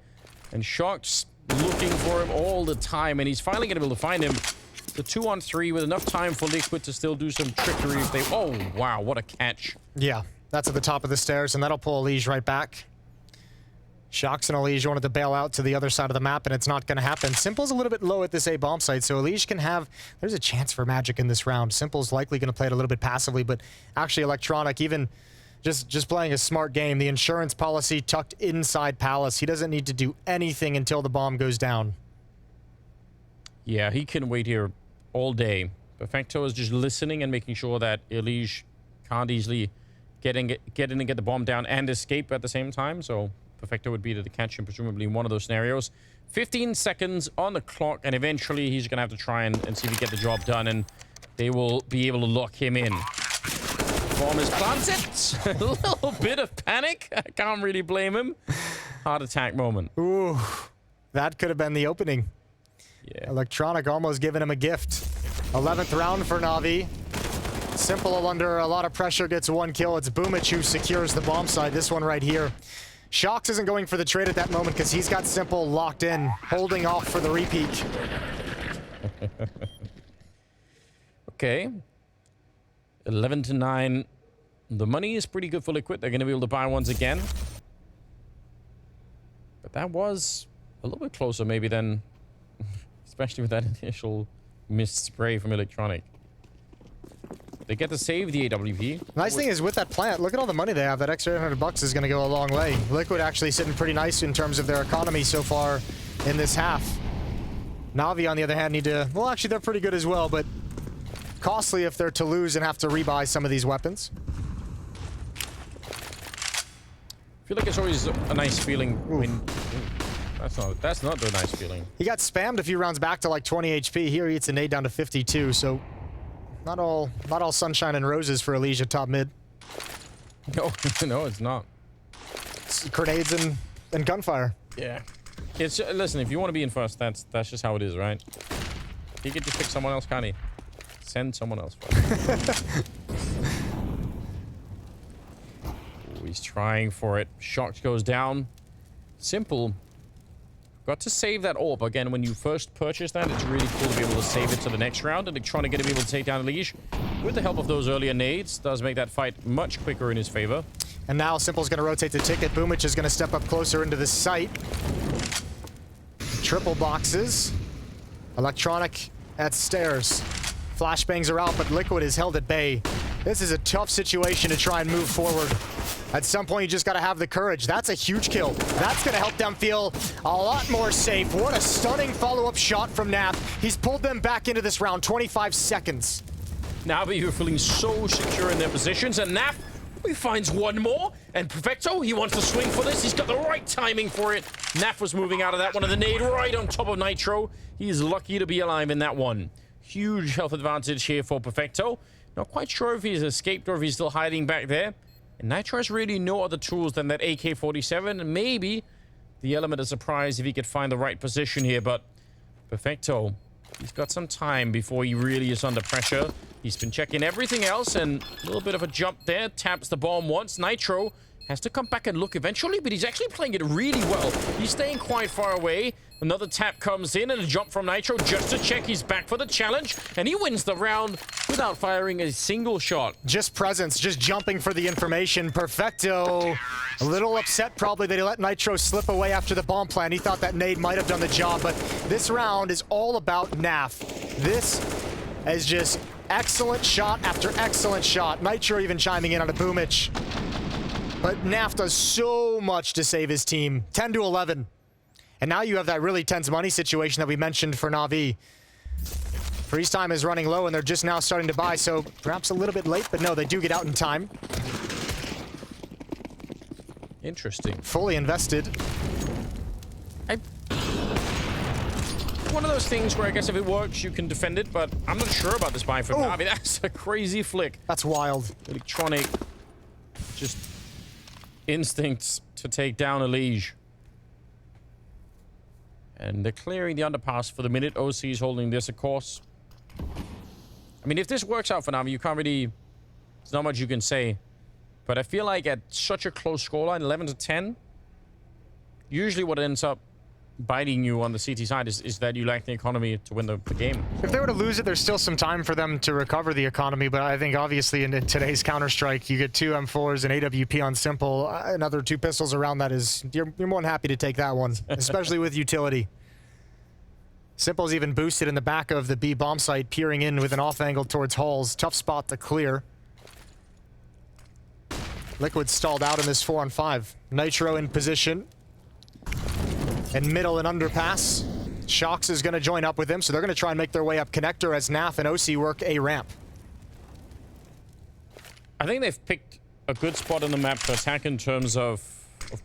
and Shock's looking for him all the time, and he's finally going to be able to find him. The 2-on-3 with enough time for leikkeet to still do some trickery if they... Oh, wow, what a catch. Yeah, that's at the top of the stairs, and that'll pull elige right back. Shocks and elige wanted to bail out to the other side of the map, and it's not going to happen. s1mple's a little bit low at this A bomb site, so elige can have... There's a chance for magic in this round. s1mple's likely going to play it a little bit passively, but actually Electronic, even... Just playing a smart game. The insurance policy tucked inside Palace. He doesn't need to do anything until the bomb goes down. Yeah, he can wait here all day. Perfecto is just listening and making sure that elige can't easily get in and get the bomb down and escape at the same time. So Perfecto would be to catch him, presumably in one of those scenarios. 15 seconds on the clock, and eventually he's going to have to try and see if he can get the job done, and they will be able to lock him in. Bomb is planted. A little bit of panic. I can't really blame him. Heart attack moment. Ooh, that could have been the opening. Yeah. Electronic almost giving him a gift. 11th round for NAVI. s1mple under a lot of pressure gets one kill. It's boomich who secures the bomb side. This one right here. Shocks isn't going for the trade at that moment because he's got s1mple locked in, holding off for the repeat. Okay. 11-9. The money is pretty good for leikkeet. They're going to be able to buy ones again. But that was a little bit closer maybe than... Especially with that initial missed spray from Electronic. They get to save the AWP. Nice thing is with that plant, look at all the money they have. That extra $800 is going to go a long way. leikkeet actually sitting pretty nice in terms of their economy so far in this half. NAVI, on the other hand, need to... Well, actually, they're pretty good as well, but... Costly if they're to lose and have to rebuy some of these weapons. I feel like it's always a nice feeling when... That's not the nice feeling. He got spammed a few rounds back to like 20 HP. Here he hits a nade down to 52, so... Not all sunshine and roses for elige at top mid. No, no, it's not. It's grenades and gunfire. Yeah. It's listen, if you want to be in first, that's just how it is, right? He could just pick someone else, can't he? Send someone else first. Ooh, he's trying for it. Shock goes down. s1mple. Got to save that orb. Again, when you first purchase that, it's really cool to be able to save it to the next round. And trying to get him able to take down elige with the help of those earlier nades does make that fight much quicker in his favor. And now s1mple's going to rotate the ticket. boomich is going to step up closer into the site. Triple boxes. Electronic at stairs. Flashbangs are out, but leikkeet is held at bay. This is a tough situation to try and move forward. At some point, you just got to have the courage. That's a huge kill. That's going to help them feel a lot more safe. What a stunning follow-up shot from NAF. He's pulled them back into this round. 25 seconds. NAVI who are feeling so secure in their positions, and NAF, he finds one more, and Perfecto, he wants to swing for this. He's got the right timing for it. NAF was moving out of that one, and the nade right on top of Nitro. He's lucky to be alive in that one. Huge health advantage here for Perfecto. Not quite sure if he's escaped or if he's still hiding back there. And Nitro has really no other tools than that AK-47, and maybe the element of surprise if he could find the right position here, but Perfecto, he's got some time before he really is under pressure. He's been checking everything else, and a little bit of a jump there. Taps the bomb once. Nitro has to come back and look eventually, but he's actually playing it really well. He's staying quite far away. Another tap comes in and a jump from Nitro just to check. He's back for the challenge, and he wins the round without firing a single shot. Just presence, just jumping for the information. Perfecto, a little upset probably that he let Nitro slip away after the bomb plan. He thought that nade might have done the job, but this round is all about NAF. This is just excellent shot after excellent shot. Nitro even chiming in on a boomich. But NAF does so much to save his team. 10 to 11. And now you have that really tense money situation that we mentioned for NAVI. Freeze time is running low, and they're just now starting to buy, so perhaps a little bit late, but no, they do get out in time. Interesting. Fully invested. One of those things where I guess if it works, you can defend it, but I'm not sure about this buy from NAVI. That's a crazy flick. That's wild. Electronic, just instincts to take down elige. And they're clearing the underpass for the minute. OC is holding this, of course. I mean, if this works out for NAVI, you can't really... There's not much you can say. But I feel like at such a close scoreline, 11 to 10, usually what ends up biting you on the CT side is that you lack the economy to win the game. If they were to lose it, there's still some time for them to recover the economy, but I think obviously in today's Counter-Strike, you get 2 M4s and AWP on simple. Another 2 pistols around that is... You're more than happy to take that one, especially with utility. Simple's even boosted in the back of the B bomb site, peering in with an off angle towards halls. Tough spot to clear. Liquid stalled out in this 4-on-5. Nitro in position. And middle and underpass. Shox is going to join up with him, so they're going to try and make their way up connector as NAF and OC work a ramp. I think they've picked a good spot on the map to attack in terms of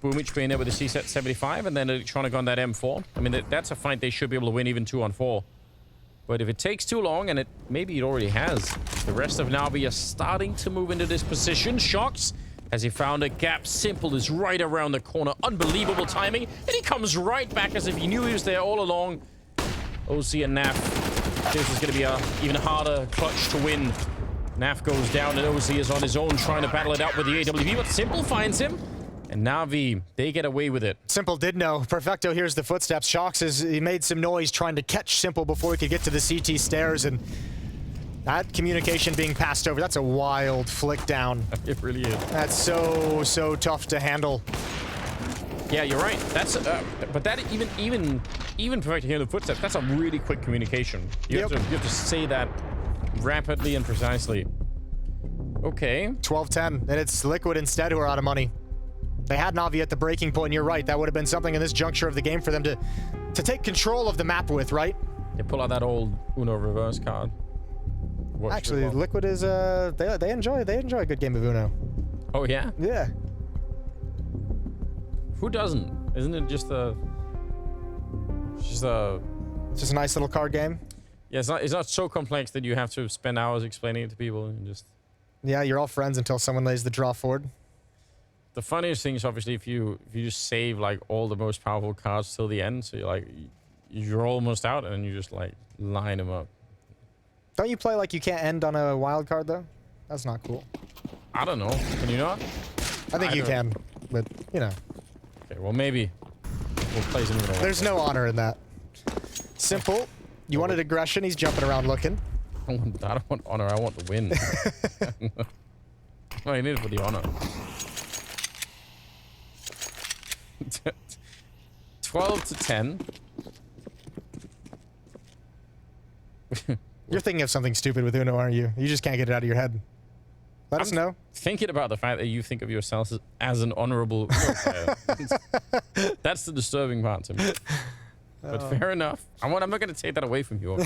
boomich being there with the C-set 75 and then electronic on that M4. I mean, that's a fight they should be able to win even 2-on-4. But if it takes too long, and maybe it already has, the rest of NAVI are starting to move into this position. Shox, as he found a gap. Simple is right around the corner. Unbelievable timing. And he comes right back as if he knew he was there all along. OC and NAF. This is going to be a even harder clutch to win. NAF goes down and OC is on his own trying to battle it out with the AWP, but Simple finds him. And NAVI, they get away with it. Simple did know. Perfecto hears the footsteps. Shox he made some noise trying to catch Simple before he could get to the CT stairs, and that communication being passed over, that's a wild flick down. It really is. That's so tough to handle. Yeah, you're right. That's but that even Perfecto hearing the footsteps, that's a really quick communication. You have to say that rapidly and precisely. Okay. 12-10, and it's Liquid instead who are out of money. They had NAVI at the breaking point, and you're right. That would have been something in this juncture of the game for them to take control of the map with, right? They pull out that old Uno reverse card. Actually, Liquid is they enjoy a good game of Uno. Oh yeah? Yeah. Who doesn't? Isn't it just a It's just a nice little card game. Yeah, it's not so complex that you have to spend hours explaining it to people and just... Yeah, you're all friends until someone lays the draw forward. The funniest thing is obviously if you just save like all the most powerful cards till the end, so you're almost out and then you just like line them up. Don't you play like you can't end on a wild card though? That's not cool. I don't know. Can you not? I think you can, but you know. Okay, well maybe we'll play some of it. There's no honor in that. Simple. You wanted aggression. He's jumping around looking. I don't want honor. I want the win. No, you need it for the honor. 12 to 10. You're thinking of something stupid with Uno, aren't you? You just can't get it out of your head. Let us know. Thinking about the fact that you think of yourself as an honorable Uno player. That's the disturbing part to me. But fair enough. I'm not going to take that away from you.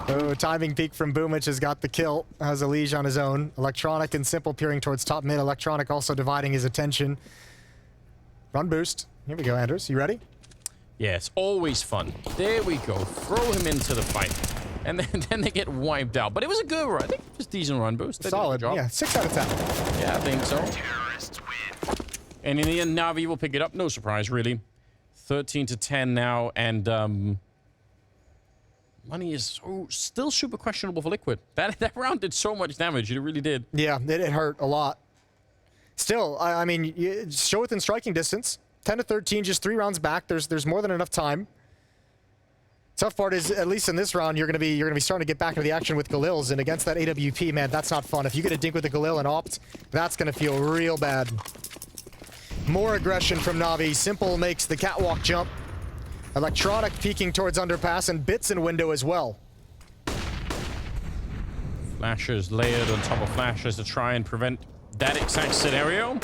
Oh, timing peek from Boomich has got the kill. Has Elige on his own. Electronic and Simple peering towards top mid. Electronic also dividing his attention. Run boost. Here we go, Anders. You ready? Yeah, it's always fun. There we go. Throw him into the fight. And then they get wiped out. But it was a good run. I think it was a decent run boost. Solid. Yeah, 6 out of 10. Yeah, I think so. Terrorists win. And in the end, NAVI will pick it up. No surprise, really. 13 to 10 now. And money is still super questionable for Liquid. That round did so much damage. It really did. Yeah, it hurt a lot. Still, I mean, show within striking distance. 10 to 13, just 3 rounds back. There's more than enough time. Tough part is, at least in this round, you're gonna be starting to get back into the action with Galils, and against that AWP, man, that's not fun. If you get a dink with the Galil and opt, that's gonna feel real bad. More aggression from Navi. s1mple makes the catwalk jump. Electronic peeking towards underpass, and bits in window as well. Flashes layered on top of flashes to try and prevent that exact scenario.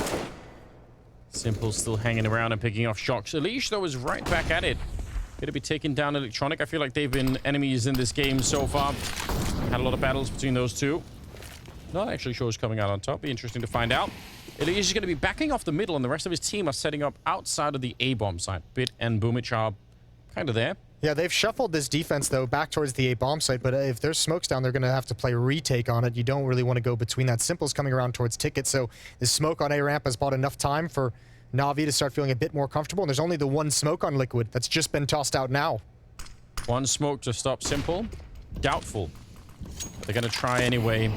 s1mple still hanging around and picking off shots. elige, though, is right back at it. Gonna be taking down Electronic. I feel like they've been enemies in this game so far. Had a lot of battles between those two. Not actually sure who's coming out on top. Be interesting to find out. elige is going to be backing off the middle, and the rest of his team are setting up outside of the A-bomb site. Bit and boomic are kind of there. Yeah, they've shuffled this defense, though, back towards the A-bomb site, but if there's smokes down, they're going to have to play retake on it. You don't really want to go between that. s1mple's coming around towards Ticket, so the smoke on A-ramp has bought enough time for Navi to start feeling a bit more comfortable, and there's only the one smoke on Liquid that's just been tossed out now. One smoke to stop s1mple. Doubtful. They're going to try anyway.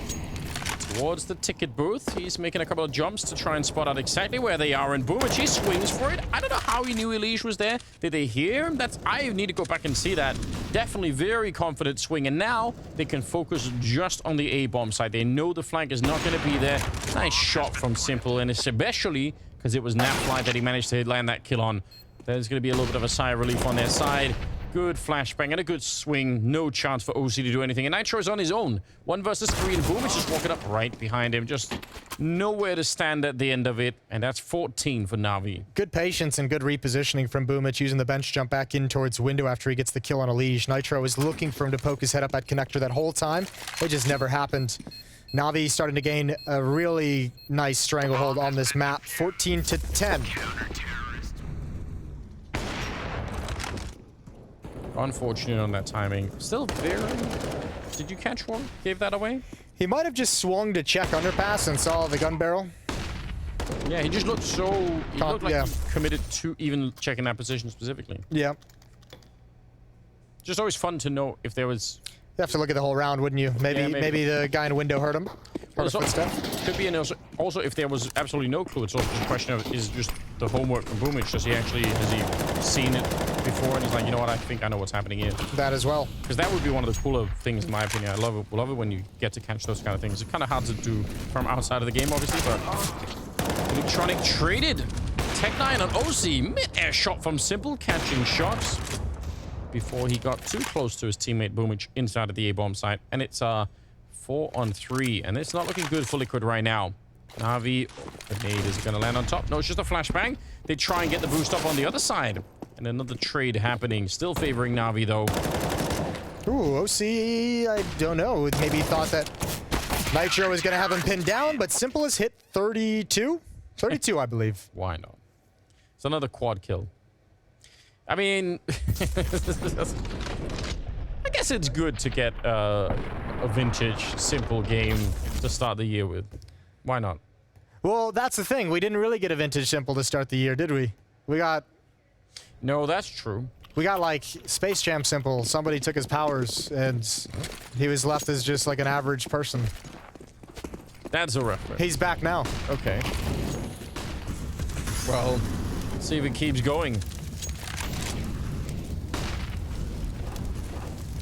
Towards the Ticket booth. He's making a couple of jumps to try and spot out exactly where they are, and boomic, he swings for it. I don't know how he knew elige was there. Did they hear him? I need to go back and see that. Definitely very confident swing, and now they can focus just on the A-bomb side. They know the flank is not going to be there. Nice shot from s1mple, and especially because it was NAVI that he managed to land that kill on. There's going to be a little bit of a sigh of relief on their side. Good flashbang and a good swing. No chance for OC to do anything. And Nitro is on his own. 1 versus 3, and Boom is just walking up right behind him. Just nowhere to stand at the end of it. And that's 14 for Navi. Good patience and good repositioning from Boomic, using the bench jump back in towards window after he gets the kill on elige. Nitro is looking for him to poke his head up at connector that whole time. It just never happened. Navi starting to gain a really nice stranglehold on this map. 14 to 10. Unfortunate on that timing. Still very... Did you catch one? Gave that away? He might have just swung to check underpass and saw the gun barrel. Yeah, he just looked so... He looked like he committed to even checking that position specifically. Yeah. Just always fun to know if there was... You have to look at the whole round, wouldn't you? Maybe the guy in window hurt him. Could be, and also if there was absolutely no clue, it's also just a question of, is just the homework from Boomic. Has he seen it before and he's like, you know what, I think I know what's happening here. That as well. Because that would be one of the cooler things in my opinion. I love it when you get to catch those kind of things. It's kind of hard to do from outside of the game, obviously, but Electronic traded Tech9 on OC. Mid-air shot from s1mple, catching shots before he got too close to his teammate Boomic inside of the A-bomb site. And it's 4-on-3, and it's not looking good for Liquid right now. Navi, the nade is going to land on top. No, it's just a flashbang. They try and get the boost up on the other side. And another trade happening. Still favoring Navi, though. Ooh, OC, I don't know. Maybe thought that Nitro was going to have him pinned down, but s1mple has hit 32? 32, I believe. Why not? It's another quad kill. I mean, I guess it's good to get a vintage s1mple game to start the year with. Why not? Well, that's the thing. We didn't really get a vintage s1mple to start the year, did we? We got... No, that's true. We got, like, Space Jam s1mple. Somebody took his powers, and he was left as just, like, an average person. That's a reference. He's back now. Okay. Well, let's see if it keeps going.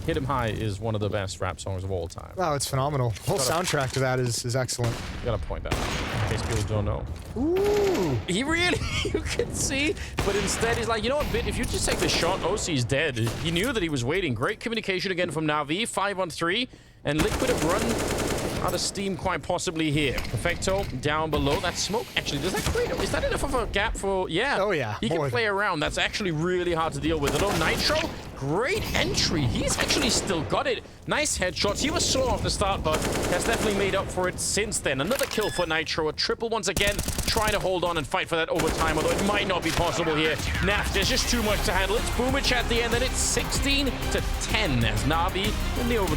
Hit 'em High is one of the best rap songs of all time. Oh, it's phenomenal. The whole soundtrack to that is excellent. Gotta point that out, in case people don't know. Ooh! He really, you can see, but instead he's like, you know what, Bit, if you just take the shot, OC's dead. He knew that he was waiting. Great communication again from Navi, 5-on-3, and Liquid have run out of steam quite possibly here. Perfecto down below. That smoke, actually, does that create, is that enough of a gap for, yeah. Oh yeah. He can play around. That's actually really hard to deal with. Although Nitro, great entry. He's actually still got it. Nice headshots. He was slow off the start, but has definitely made up for it since then. Another kill for Nitro. A triple once again, trying to hold on and fight for that overtime, although it might not be possible here. Naf, there's just too much to handle. It's Boomic at the end, and it's 16 to 10 as Navi in the opening